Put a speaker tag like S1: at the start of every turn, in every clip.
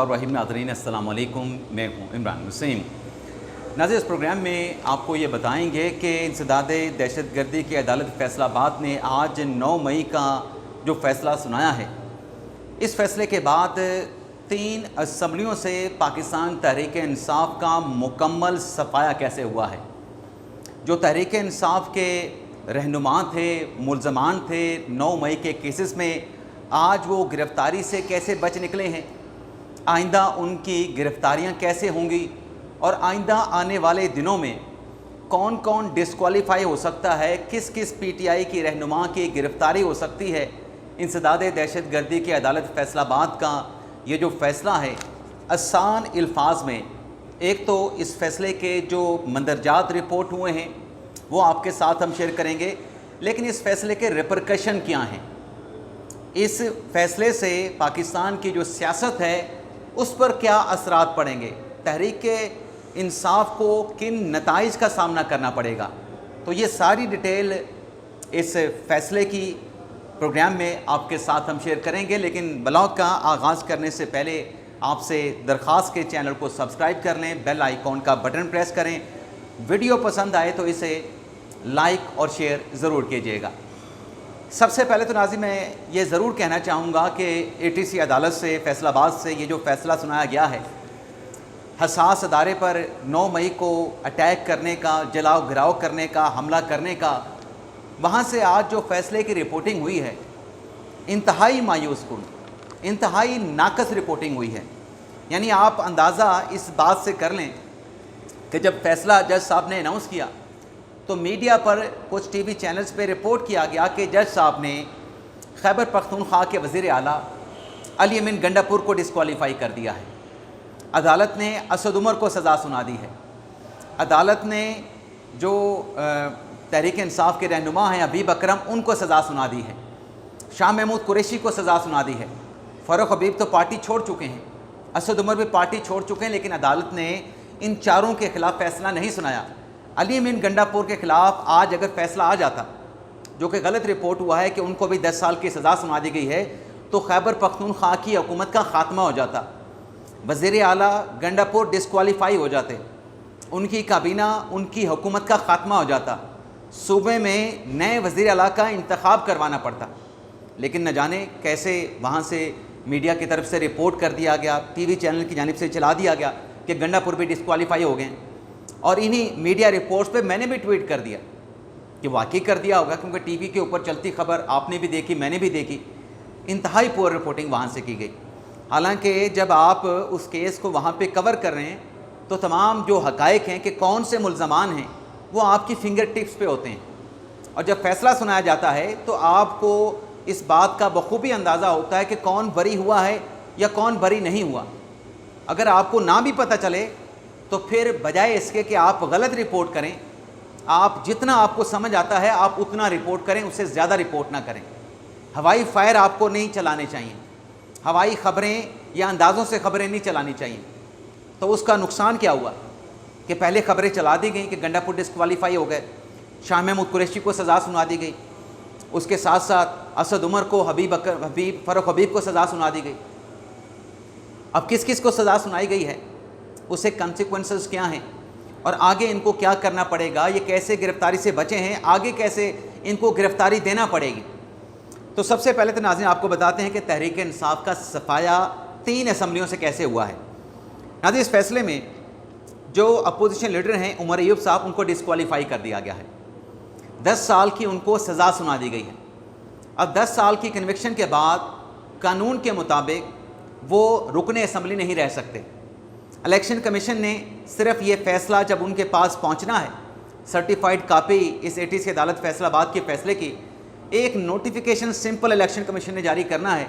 S1: اور رحیم ناظرین السلام علیکم، میں ہوں عمران وسیم۔ ناظرین، اس پروگرام میں آپ کو یہ بتائیں گے کہ انسداد دہشت گردی کی عدالت فیصل آباد نے آج 9 مئی کا جو فیصلہ سنایا ہے، اس فیصلے کے بعد 3 اسمبلیوں سے پاکستان تحریک انصاف کا مکمل صفایا کیسے ہوا ہے۔ جو تحریک انصاف کے رہنما تھے، ملزمان تھے 9 مئی کے کیسز میں، آج وہ گرفتاری سے کیسے بچ نکلے ہیں، آئندہ ان کی گرفتاریاں کیسے ہوں گی، اور آئندہ آنے والے دنوں میں کون کون ڈسکوالیفائی ہو سکتا ہے، کس کس پی ٹی آئی کی رہنما کی گرفتاری ہو سکتی ہے۔ انسداد دہشت گردی کی عدالت فیصل آباد کا یہ جو فیصلہ ہے، آسان الفاظ میں ایک تو اس فیصلے کے جو مندرجات رپورٹ ہوئے ہیں وہ آپ کے ساتھ ہم شیئر کریں گے، لیکن اس فیصلے کے ریپرکشن کیا ہیں، اس فیصلے سے پاکستان کی جو سیاست ہے اس پر کیا اثرات پڑیں گے، تحریک انصاف کو کن نتائج کا سامنا کرنا پڑے گا۔ تو یہ ساری ڈیٹیل اس فیصلے کی پروگرام میں آپ کے ساتھ ہم شیئر کریں گے، لیکن بلاگ کا آغاز کرنے سے پہلے آپ سے درخواست کے چینل کو سبسکرائب کر لیں، بیل آئیکن کا بٹن پریس کریں، ویڈیو پسند آئے تو اسے لائک اور شیئر ضرور کیجیے گا۔ سب سے پہلے تو ناظرین میں یہ ضرور کہنا چاہوں گا کہ اے ٹی سی عدالت سے فیصل آباد سے یہ جو فیصلہ سنایا گیا ہے، حساس ادارے پر 9 مئی کو اٹیک کرنے کا، جلاؤ گھراؤ کرنے کا، حملہ کرنے کا، وہاں سے آج جو فیصلے کی رپورٹنگ ہوئی ہے انتہائی مایوس کن، انتہائی ناقص رپورٹنگ ہوئی ہے۔ یعنی آپ اندازہ اس بات سے کر لیں کہ جب فیصلہ جج صاحب نے اناؤنس کیا تو میڈیا پر کچھ ٹی وی چینلز پہ رپورٹ کیا گیا کہ جج صاحب نے خیبر پختونخوا کے وزیر اعلیٰ علی امین گنڈاپور کو ڈسکوالیفائی کر دیا ہے، عدالت نے اسد عمر کو سزا سنا دی ہے، عدالت نے جو تحریک انصاف کے رہنما ہیں حبیب اکرم ان کو سزا سنا دی ہے، شاہ محمود قریشی کو سزا سنا دی ہے، فاروق حبیب تو پارٹی چھوڑ چکے ہیں، اسد عمر بھی پارٹی چھوڑ چکے ہیں، لیکن عدالت نے ان چاروں کے خلاف فیصلہ نہیں سنایا۔ علی امین گنڈاپور کے خلاف آج اگر فیصلہ آ جاتا، جو کہ غلط رپورٹ ہوا ہے کہ ان کو بھی 10 سال کی سزا سنا دی گئی ہے، تو خیبر پختونخوا کی حکومت کا خاتمہ ہو جاتا، وزیر اعلیٰ گنڈاپور ڈسکوالیفائی ہو جاتے، ان کی کابینہ، ان کی حکومت کا خاتمہ ہو جاتا، صوبے میں نئے وزیر اعلیٰ کا انتخاب کروانا پڑتا، لیکن نہ جانے کیسے وہاں سے میڈیا کی طرف سے رپورٹ کر دیا گیا، ٹی وی چینل کی جانب سے چلا دیا گیا کہ گنڈاپور بھی ڈسکوالیفائی ہو گئے ہیں۔ اور انہی میڈیا رپورٹس پہ میں نے بھی ٹویٹ کر دیا کہ واقعی کر دیا ہوگا، کیونکہ ٹی وی کے اوپر چلتی خبر آپ نے بھی دیکھی، میں نے بھی دیکھی، انتہائی پور رپورٹنگ وہاں سے کی گئی۔ حالانکہ جب آپ اس کیس کو وہاں پہ کور کر رہے ہیں تو تمام جو حقائق ہیں کہ کون سے ملزمان ہیں وہ آپ کی فنگر ٹپس پہ ہوتے ہیں، اور جب فیصلہ سنایا جاتا ہے تو آپ کو اس بات کا بخوبی اندازہ ہوتا ہے کہ کون بری ہوا ہے یا کون بری نہیں ہوا۔ اگر آپ کو نہ بھی پتہ چلے تو پھر بجائے اس کے کہ آپ غلط رپورٹ کریں، آپ جتنا آپ کو سمجھ آتا ہے آپ اتنا رپورٹ کریں، اس سے زیادہ رپورٹ نہ کریں۔ ہوائی فائر آپ کو نہیں چلانے چاہیے، ہوائی خبریں یا اندازوں سے خبریں نہیں چلانی چاہیے۔ تو اس کا نقصان کیا ہوا کہ پہلے خبریں چلا دی گئیں کہ گنڈاپور ڈسکوالیفائی ہو گئے، شاہ محمود قریشی کو سزا سنا دی گئی، اس کے ساتھ ساتھ اسد عمر کو، فاروق حبیب کو سزا سنا دی گئی۔ اب کس کس کو سزا سنائی گئی ہے، اسے کنسیکوینسز کیا ہیں، اور آگے ان کو کیا کرنا پڑے گا، یہ کیسے گرفتاری سے بچے ہیں، آگے کیسے ان کو گرفتاری دینا پڑے گی۔ تو سب سے پہلے تو ناظرین آپ کو بتاتے ہیں کہ تحریک انصاف کا صفایا 3 اسمبلیوں سے کیسے ہوا ہے۔ ناظرین اس فیصلے میں جو اپوزیشن لیڈر ہیں عمر ایوب صاحب، ان کو ڈسکوالیفائی کر دیا گیا ہے، 10 سال کی ان کو سزا سنا دی گئی ہے۔ اب 10 سال کی کنوکشن کے بعد قانون کے مطابق وہ رکن اسمبلی نہیں رہ سکتے۔ الیکشن کمیشن نے صرف یہ فیصلہ جب ان کے پاس پہنچنا ہے، سرٹیفائیڈ کاپی اس اے ٹی سی عدالت فیصل آباد کے فیصلے کی، ایک نوٹیفیکیشن سمپل الیکشن کمیشن نے جاری کرنا ہے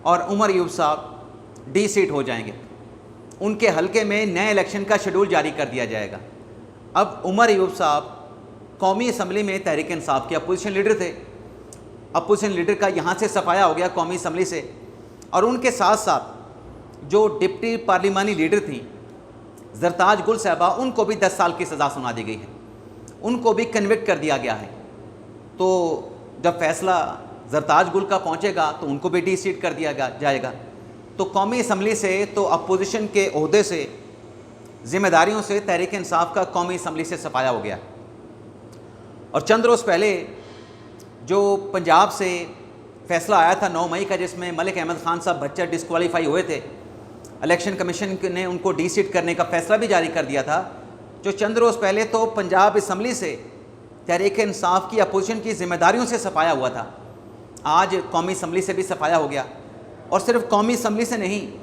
S1: اور عمر ایوب صاحب ڈی سیٹ ہو جائیں گے، ان کے حلقے میں نئے الیکشن کا شیڈول جاری کر دیا جائے گا۔ اب عمر ایوب صاحب قومی اسمبلی میں تحریک انصاف کے اپوزیشن لیڈر تھے، اپوزیشن لیڈر کا یہاں سے صفایا ہو گیا قومی اسمبلی سے، اور ان کے ساتھ ساتھ جو ڈپٹی پارلیمانی لیڈر تھیں زرتاج گل صاحبہ، ان کو بھی 10 سال کی سزا سنا دی گئی ہے، ان کو بھی کنوکٹ کر دیا گیا ہے۔ تو جب فیصلہ زرتاج گل کا پہنچے گا تو ان کو بھی ڈی سیٹ کر دیا جائے گا۔ تو قومی اسمبلی سے تو اپوزیشن کے عہدے سے ذمہ داریوں سے تحریک انصاف کا قومی اسمبلی سے صفایا ہو گیا. اور چند روز پہلے جو پنجاب سے فیصلہ آیا تھا 9 مئی کا، جس میں ملک احمد خان صاحب بچہ ڈسکوالیفائی ہوئے تھے، الیکشن کمیشن نے ان کو ڈی سیٹ کرنے کا فیصلہ بھی جاری کر دیا تھا. جو چند روز پہلے تو پنجاب اسمبلی سے تحریک انصاف کی اپوزیشن کی ذمہ داریوں سے صفایا ہوا تھا، آج قومی اسمبلی سے بھی صفایا ہو گیا. اور صرف قومی اسمبلی سے نہیں،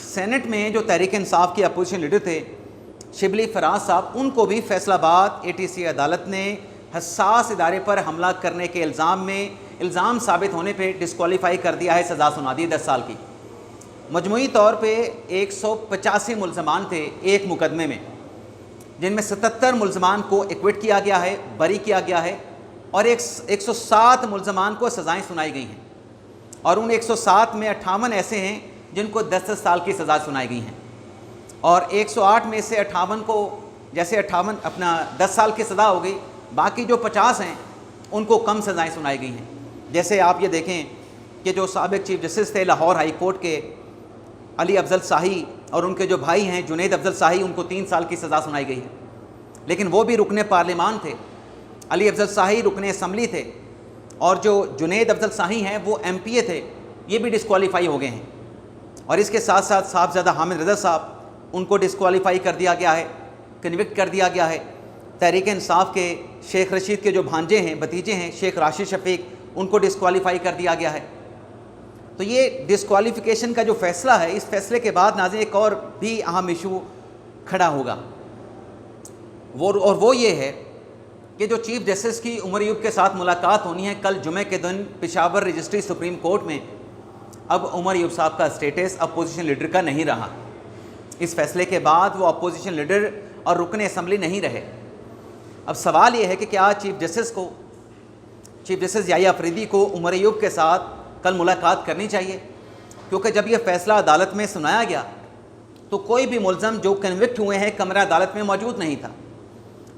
S1: سینٹ میں جو تحریک انصاف کے اپوزیشن لیڈر تھے شبلی فراز صاحب، ان کو بھی فیصل آباد ATC عدالت نے حساس ادارے پر حملہ کرنے کے الزام ثابت ہونے پہ ڈسکوالیفائی کر دیا ہے، سزا سنا دی 10 سال کی. مجموعی طور پہ 185 ملزمان تھے ایک مقدمے میں، جن میں 77 ملزمان کو ایکوٹ کیا گیا ہے، بری کیا گیا ہے، اور 107 ملزمان کو سزائیں سنائی گئی ہیں. اور ان 107 میں 58 ایسے ہیں جن کو 10 سال کی سزا سنائی گئی ہیں، اور 108 میں سے 58 کو، جیسے 58 اپنا 10 سال کی سزا ہو گئی، باقی جو 50 ہیں ان کو کم سزائیں سنائی گئی ہیں. جیسے آپ یہ دیکھیں کہ جو سابق چیف جسٹس تھے لاہور ہائی کورٹ کے علی افضل شاہی، اور ان کے جو بھائی ہیں جنید افضل شاہی، ان کو 3 سال کی سزا سنائی گئی ہے. لیکن وہ بھی رکن پارلیمان تھے، علی افضل شاہی رکن اسمبلی تھے، اور جو جنید افضل شاہی ہیں وہ MPA تھے، یہ بھی ڈسکوالیفائی ہو گئے ہیں. اور اس کے ساتھ ساتھ صاحبزادہ حامد رضا صاحب، ان کو ڈسکوالیفائی کر دیا گیا ہے، کنوکٹ کر دیا گیا ہے. تحریک انصاف کے شیخ رشید کے جو بھانجے ہیں، بھتیجے ہیں شیخ راشد شفیق، ان کو ڈسکوالیفائی کر دیا گیا ہے. تو یہ ڈسکوالیفیکیشن کا جو فیصلہ ہے، اس فیصلے کے بعد ناظرین ایک اور بھی اہم ایشو کھڑا ہوگا، اور وہ یہ ہے کہ جو چیف جسٹس کی عمر ایوب کے ساتھ ملاقات ہونی ہے کل جمعہ کے دن پشاور رجسٹری سپریم کورٹ میں، اب عمر ایوب صاحب کا اسٹیٹس اپوزیشن لیڈر کا نہیں رہا. اس فیصلے کے بعد وہ اپوزیشن لیڈر اور رکن اسمبلی نہیں رہے. اب سوال یہ ہے کہ کیا چیف جسٹس یحییٰ افریدی کو عمر ایوب کے ساتھ کل ملاقات کرنی چاہیے؟ کیونکہ جب یہ فیصلہ عدالت میں سنایا گیا تو کوئی بھی ملزم جو کنوکٹ ہوئے ہیں کمرہ عدالت میں موجود نہیں تھا،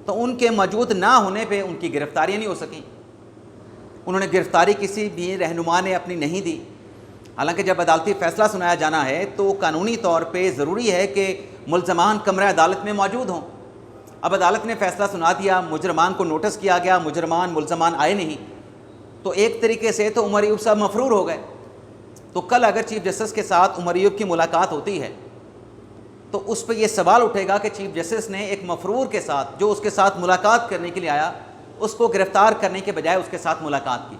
S1: تو ان کے موجود نہ ہونے پہ ان کی گرفتاریاں نہیں ہو سکیں. انہوں نے گرفتاری کسی بھی رہنما نے اپنی نہیں دی. حالانکہ جب عدالتی فیصلہ سنایا جانا ہے تو قانونی طور پہ ضروری ہے کہ ملزمان کمرہ عدالت میں موجود ہوں. اب عدالت نے فیصلہ سنا دیا، مجرمان کو نوٹس کیا گیا، ملزمان آئے نہیں، تو ایک طریقے سے تو عمر ایوب صاحب مفرور ہو گئے. تو کل اگر چیف جسٹس کے ساتھ عمر ایوب کی ملاقات ہوتی ہے تو اس پہ یہ سوال اٹھے گا کہ چیف جسٹس نے ایک مفرور کے ساتھ، جو اس کے ساتھ ملاقات کرنے کے لیے آیا، اس کو گرفتار کرنے کے بجائے اس کے ساتھ ملاقات کی.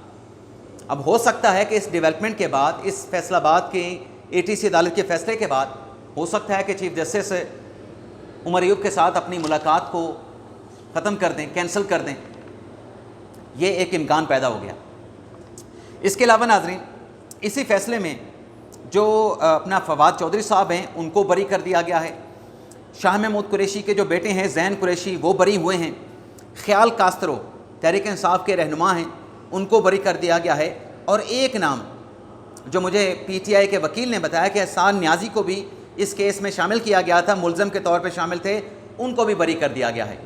S1: اب ہو سکتا ہے کہ اس ڈیولپمنٹ کے بعد، اس فیصلہ آباد کے ATC عدالت کے فیصلے کے بعد، ہو سکتا ہے کہ چیف جسٹس عمر ایوب کے ساتھ اپنی ملاقات کو ختم کر دیں، کینسل کر دیں. یہ ایک امکان پیدا ہو گیا. اس کے علاوہ ناظرین، اسی فیصلے میں جو اپنا فواد چودھری صاحب ہیں ان کو بری کر دیا گیا ہے. شاہ محمود قریشی کے جو بیٹے ہیں زین قریشی، وہ بری ہوئے ہیں. خیال کاسترو تحریک انصاف کے رہنما ہیں، ان کو بری کر دیا گیا ہے. اور ایک نام جو مجھے PTI کے وکیل نے بتایا کہ احسان نیازی کو بھی اس کیس میں شامل کیا گیا تھا، ملزم کے طور پہ شامل تھے، ان کو بھی بری کر دیا گیا ہے.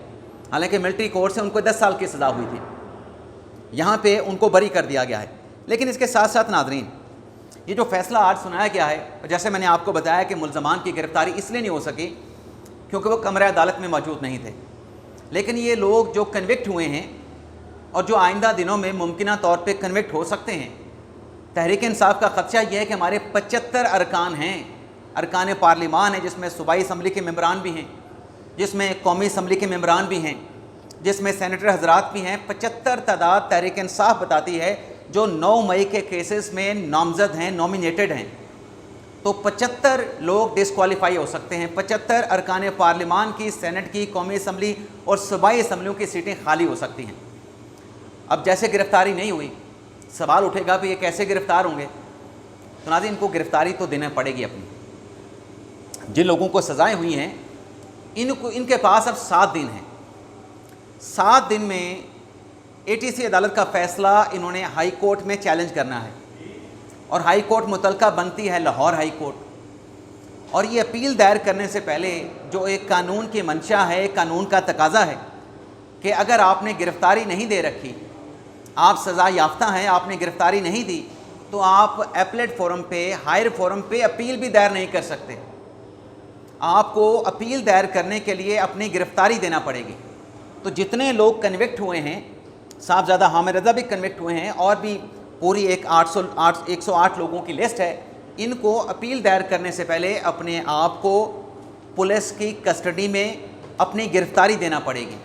S1: حالانکہ ملٹری کورٹ سے ان کو 10 سال کی سزا ہوئی تھی، یہاں پہ ان کو بری کر دیا گیا ہے. لیکن اس کے ساتھ ساتھ ناظرین، یہ جو فیصلہ آج سنایا گیا ہے، جیسے میں نے آپ کو بتایا کہ ملزمان کی گرفتاری اس لیے نہیں ہو سکی کیونکہ وہ کمرہ عدالت میں موجود نہیں تھے. لیکن یہ لوگ جو کنوکٹ ہوئے ہیں اور جو آئندہ دنوں میں ممکنہ طور پہ کنوکٹ ہو سکتے ہیں، تحریک انصاف کا خدشہ یہ ہے کہ ہمارے 75 ارکان ہیں، ارکان پارلیمان ہیں، جس میں صوبائی اسمبلی کے ممبران بھی ہیں، جس میں قومی اسمبلی کے ممبران بھی ہیں، جس میں سینیٹر حضرات بھی ہیں. 75 تعداد تحریک انصاف بتاتی ہے جو 9 مئی کے کیسز میں نامزد ہیں، نامینیٹڈ ہیں. تو 75 لوگ ڈسکوالیفائی ہو سکتے ہیں. 75 ارکان پارلیمان کی، سینٹ کی، قومی اسمبلی اور صوبائی اسمبلیوں کی سیٹیں خالی ہو سکتی ہیں. اب جیسے گرفتاری نہیں ہوئی، سوال اٹھے گا کہ یہ کیسے گرفتار ہوں گے؟ تو ناظرین، ان کو گرفتاری تو دینا پڑے گی اپنی. جن لوگوں کو سزائیں ہوئی ہیں ان کے پاس اب 7 دن ہیں. 7 دن میں ATC عدالت کا فیصلہ انہوں نے ہائی کورٹ میں چیلنج کرنا ہے، اور ہائی کورٹ متعلقہ بنتی ہے لاہور ہائی کورٹ. اور یہ اپیل دائر کرنے سے پہلے جو ایک قانون کی منشا ہے، ایک قانون کا تقاضا ہے کہ اگر آپ نے گرفتاری نہیں دے رکھی، آپ سزا یافتہ ہیں، آپ نے گرفتاری نہیں دی، تو تو آپ اپیلیٹ فورم پہ، ہائر فورم پہ اپیل بھی دائر نہیں کر سکتے. آپ کو اپیل دائر کرنے کے لیے اپنی گرفتاری دینا پڑے گی. تو جتنے لوگ کنوکٹ ہوئے ہیں، صاحبزادہ حامد رضا بھی کنوکٹ ہوئے ہیں، اور بھی پوری ایک 108 لوگوں کی لسٹ ہے، ان کو اپیل دائر کرنے سے پہلے اپنے آپ کو پولیس کی کسٹڈی میں اپنی گرفتاری دینا پڑے گی،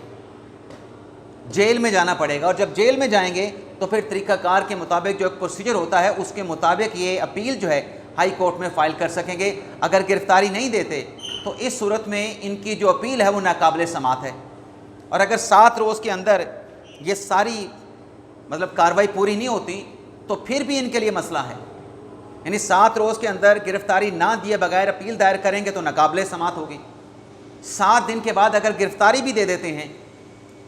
S1: جیل میں جانا پڑے گا. اور جب جیل میں جائیں گے تو پھر طریقہ کار کے مطابق جو ایک پروسیجر ہوتا ہے اس کے مطابق یہ اپیل جو ہے ہائی کورٹ میں فائل کر سکیں گے. اگر گرفتاری نہیں دیتے تو اس صورت میں ان کی جو اپیل ہے وہ ناقابل سماعت ہے. اور اگر 7 روز کے اندر یہ ساری کاروائی پوری نہیں ہوتی تو پھر بھی ان کے لیے مسئلہ ہے. یعنی 7 روز کے اندر گرفتاری نہ دیے بغیر اپیل دائر کریں گے تو ناقابل سماعت ہوگی. 7 دن کے بعد اگر گرفتاری بھی دے دیتے ہیں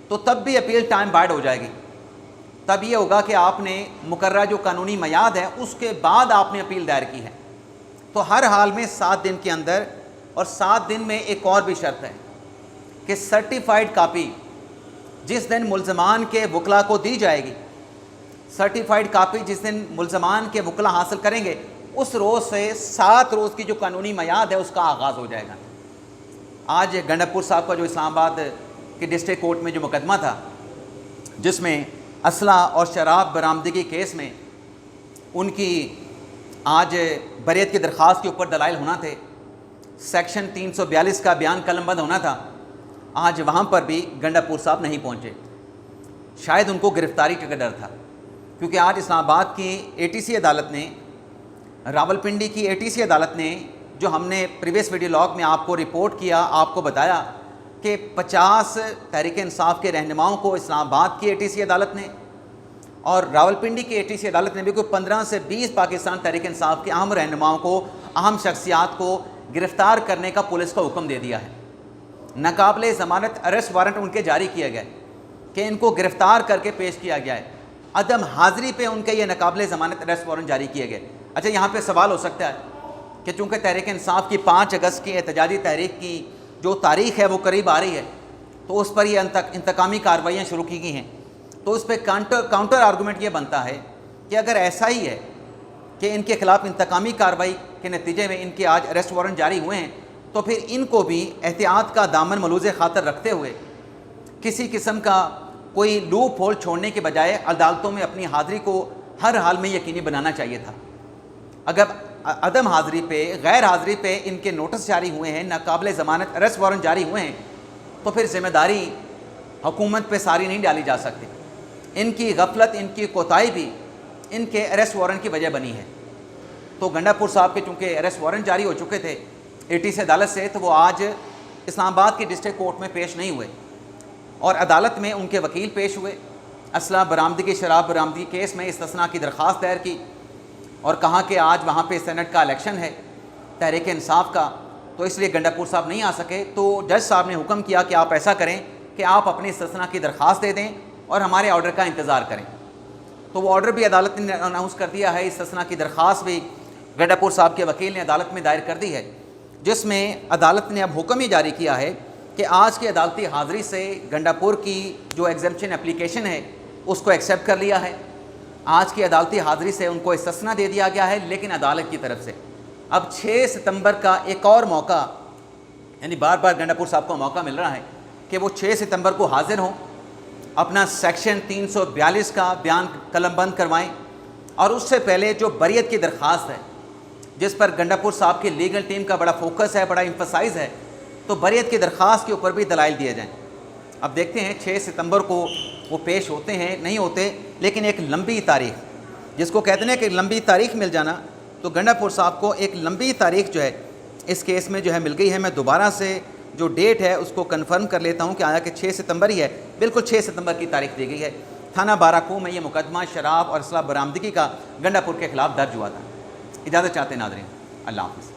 S1: تو تب بھی اپیل ٹائم بائڈ ہو جائے گی. تب یہ ہوگا کہ آپ نے مقررہ جو قانونی میعاد ہے اس کے بعد آپ نے اپیل دائر کی ہے. تو ہر حال میں 7 دن کے اندر، اور 7 دن میں ایک اور بھی شرط ہے کہ سرٹیفائیڈ کاپی جس دن ملزمان کے وکلاء کو دی جائے گی، سرٹیفائیڈ کاپی جس دن ملزمان کے وکلاء حاصل کریں گے، اس روز سے 7 روز کی جو قانونی میعاد ہے اس کا آغاز ہو جائے گا. آج گنڈاپور صاحب کا جو اسلام آباد کے ڈسٹرکٹ کورٹ میں جو مقدمہ تھا، جس میں اسلحہ اور شراب برآمدگی کیس میں ان کی آج بریت کی درخواست کے اوپر دلائل ہونا تھے، سیکشن 342 کا بیان قلم بند ہونا تھا، آج وہاں پر بھی گنڈاپور صاحب نہیں پہنچے. شاید ان کو گرفتاری کا ڈر تھا، کیونکہ آج اسلام آباد کی ATC عدالت نے، راولپنڈی کی ATC عدالت نے، جو ہم نے پریویس ویڈیو لاگ میں آپ کو رپورٹ کیا، آپ کو بتایا کہ 50 تحریک انصاف کے رہنماؤں کو اسلام آباد کی ATC عدالت نے اور راولپنڈی کی ATC عدالت نے بھی کوئی 15 سے 20 پاکستان تحریک انصاف کے اہم رہنماؤں کو، اہم شخصیات کو گرفتار کرنے کا پولیس کا حکم دے دیا ہے. ناقابل ضمانت اریسٹ وارنٹ ان کے جاری کیا گیا ہے کہ ان کو گرفتار کر کے پیش کیا گیا ہے. عدم حاضری پہ ان کے یہ ناقابل ضمانت اریسٹ وارنٹ جاری کیے گئے. اچھا، یہاں پہ سوال ہو سکتا ہے کہ چونکہ تحریک انصاف کی 5 اگست کی احتجاجی تحریک کی جو تاریخ ہے وہ قریب آ رہی ہے، تو اس پر یہ انتقامی کارروائیاں شروع کی گئی ہیں. تو اس پہ کاؤنٹر آرگومنٹ یہ بنتا ہے کہ اگر ایسا ہی ہے کہ ان کے خلاف انتقامی کارروائی کے نتیجے میں ان کے آج اریسٹ وارنٹ جاری ہوئے ہیں، تو پھر ان کو بھی احتیاط کا دامن ملوز خاطر رکھتے ہوئے کسی قسم کا کوئی لوپ ہول چھوڑنے کے بجائے عدالتوں میں اپنی حاضری کو ہر حال میں یقینی بنانا چاہیے تھا. اگر عدم حاضری پہ، غیر حاضری پہ ان کے نوٹس جاری ہوئے ہیں، ناقابل ضمانت اریسٹ وارنٹ جاری ہوئے ہیں، تو پھر ذمہ داری حکومت پہ ساری نہیں ڈالی جا سکتی. ان کی غفلت، ان کی کوتاہی بھی ان کے اریسٹ وارنٹ کی وجہ بنی ہے. تو گنڈاپور صاحب کے چونکہ اریسٹ وارنٹ جاری ہو چکے تھے ATC عدالت سے، تو وہ آج اسلام آباد کی ڈسٹرکٹ کورٹ میں پیش نہیں ہوئے، اور عدالت میں ان کے وکیل پیش ہوئے. اسلحہ برآمدگی، شراب برآمدگی کیس میں استثناء کی درخواست دائر کی اور کہا کہ آج وہاں پہ سینٹ کا الیکشن ہے تحریک انصاف کا، تو اس لیے گنڈاپور صاحب نہیں آ سکے. تو جج صاحب نے حکم کیا کہ آپ ایسا کریں کہ آپ اپنی استثناء کی درخواست دے دیں اور ہمارے آرڈر کا انتظار کریں. تو وہ آرڈر بھی عدالت نے اناؤنس کر دیا ہے، استثناء کی درخواست بھی گنڈاپور صاحب کے وکیل نے عدالت میں دائر کر دی ہے، جس میں عدالت نے اب حکم ہی جاری کیا ہے کہ آج کی عدالتی حاضری سے گنڈاپور کی جو ایگزمپشن اپلیکیشن ہے اس کو ایکسیپٹ کر لیا ہے. آج کی عدالتی حاضری سے ان کو استثناء دے دیا گیا ہے، لیکن عدالت کی طرف سے اب 6 ستمبر کا ایک اور موقع، یعنی بار بار گنڈاپور صاحب کو موقع مل رہا ہے کہ وہ 6 ستمبر کو حاضر ہوں، اپنا سیکشن 342 کا بیان قلم بند کروائیں، اور اس سے پہلے جو بریت کی درخواست ہے جس پر گنڈاپور صاحب کی لیگل ٹیم کا بڑا فوکس ہے، بڑا ایمفسائز ہے، تو بریت کی درخواست کے اوپر بھی دلائل دیے جائیں. اب دیکھتے ہیں 6 ستمبر کو وہ پیش ہوتے ہیں نہیں ہوتے، لیکن ایک لمبی تاریخ جس کو کہتے ہیں کہ لمبی تاریخ مل جانا، تو گنڈاپور صاحب کو ایک لمبی تاریخ جو ہے اس کیس میں جو ہے مل گئی ہے. میں دوبارہ سے جو ڈیٹ ہے اس کو کنفرم کر لیتا ہوں کہ آیا کہ 6 ستمبر ہی ہے، بالکل 6 ستمبر کی تاریخ دی گئی ہے. تھانہ بارہکوہ میں یہ مقدمہ شراب اور اسلحہ برآمدگی کا گنڈاپور کے خلاف درج ہوا تھا. اجازت چاہتے ہیں ناظرین، اللہ حافظ.